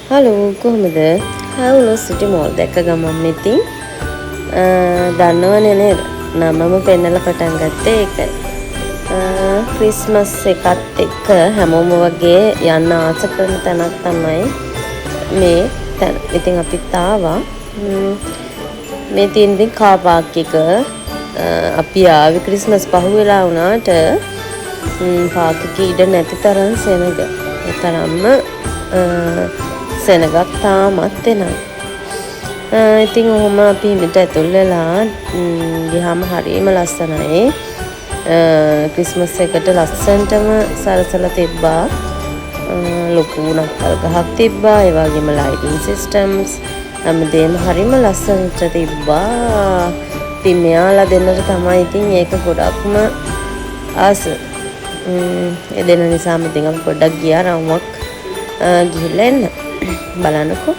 Hello කොහොමද? හවුලෝ සිටි මෝල් දැක්ක ගමන් ඉතින් දන්නවනේ නේද? නමම පෙන්නලා පටන් ගත්තේ ඒකයි. ක්‍රිස්මස් එකත් එක්ක හැමෝම වගේ යන්න ආස කරන තැනක් තමයි මේ තැන. ඉතින් අපිත් ආවා. මේ තියෙන ඉතින් කාර් පාක් එක අපි ආවේ ක්‍රිස්මස් පහුවෙලා වුණාට පාක් එකේ ඉඩ නැති තරම් සෙනග. ඒ තරම්ම සෙනගක් තාමත් එනවා. ඉතින් ඔහොම අපි හිමිට ඇතුල් වෙලා ගියාම හරියම ලස්සනයි. ක්‍රිස්මස් එකට ලස්සනටම සරසලා තිබ්බා. ලොකු නත්තල් ගහක් තිබ්බා. ඒ වගේම ලයිටින් සිස්ටම්ස් හැමදේම හරියම ලස්සනට තිබ්බා. ඉතින් මෙයාලා දෙන්නට තමයි ඉතින් ඒක ගොඩක්ම ආස. ඒ දෙන්න නිසා ඉතින් අපි පොඩ්ඩක් ගියා රවුමක් ගිහිල්ලා එන්න. බලන්නකෝ.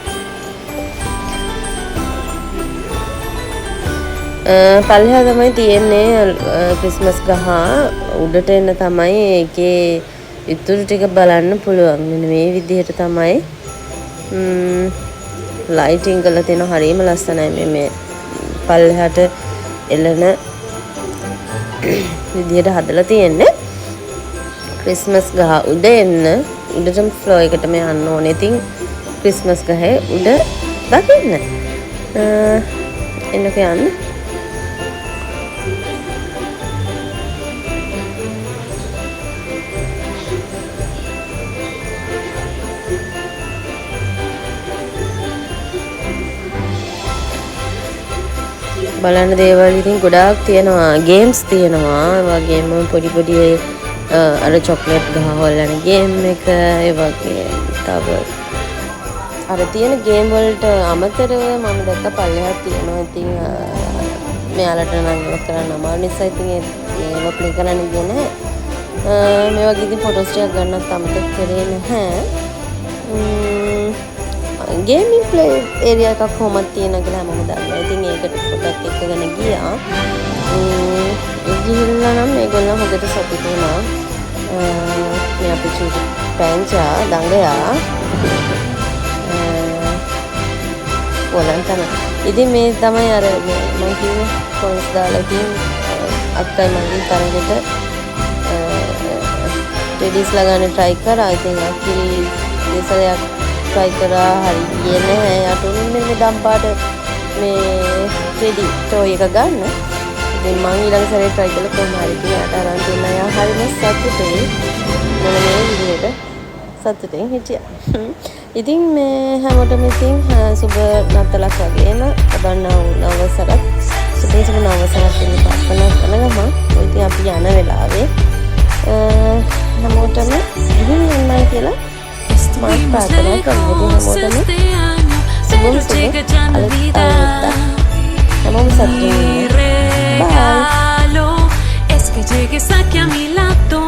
පල්ලෙහා තමයි තියෙන්නේ ක්‍රිස්මස් ගහ. උඩට එන්න තමයි ඒකේ ඉතුරු ටික බලන්න පුළුවන්. මෙන්න මේ විදිහට තමයි ලයිටින් කරලා තියෙන හරියම ලස්සනයි. මේ පල්ලෙහාට එළන විදිහට හදලා තියෙන්නේ. ක්‍රිස්මස් ගහ උඩ එන්න උඩටම ෆ්ලෝ එකටම යන්න ඕනේ. ඉතින් ක්‍රිස්මස් ගහේ උඩ දකින්න. එන්නක යන්න. බලන්න දේවල් ඉතින් ගොඩාක් තියෙනවා. ගේම්ස් තියෙනවා. ඒ වගේම පොඩි පොඩි අර චොක්ලට් ගහ හොල්ලන ගේම් එක. ඒ වගේ තව අර තියෙන ගේම් වලට අමතරව මම දැක්ක පල්ලෙහාට තියෙනවා. ඉතින් මෙයාලට නම් කරන්න අමාරු නිසා ඉතින් ඒව ප්ලේ කරන්න ගියේ නැහැ. මේ වගේ ඉතින් ෆොටෝස් ටිකක් ගන්නත් අමතක කරේ නැහැ. ගේමින් ප්ලේ ඒරියා එකක් කොහොමද තියෙනවා කියලා හැමෝම දන්නවා. ඉතින් ඒකට පොඩක් එක්කගෙන ගියා. ගිහිල්ලා නම් මේගොල්ලෝ හොඳට සතුටු වුණා. මේ අපේ චූටි පැංචා දඟයා පොලන් තමයි. ඉතින් මේ තමයි අර මම කිව්වේ කොයින්ස් දාලා තියෙන අක්කයි මගේ තරගෙට ටෙඩිස් ලගන්න try කරා. ඉතින් අක්කි දෙසරයක් try කරා හරි ගියේ නැහැ. අටුනින් මෙන්න දම්පාට මේ ටෙඩි toy එක ගන්න. ඉතින් මම ඊළඟ සැරේ try කළා කොහොම හරි කියලා අරන් දුන්නා. යා හරිම සතුටුයි. මොන මේ විදිහට සතුටින් හිටියා. ඉතින් මේ හැමෝටම ඉතින් සුබ නත්තලක් වගේම ලබන්නා වූ නවසරක් සුබ නවසරක් වෙන ප්‍රාර්ථනා කරනවා. ඉතින් අපි යන වෙලාවේ හැමෝටම ගිහින් යන්නයි කියලා මම ප්‍රාර්ථනා කරනවා. හැමෝටම සුබ අලුත්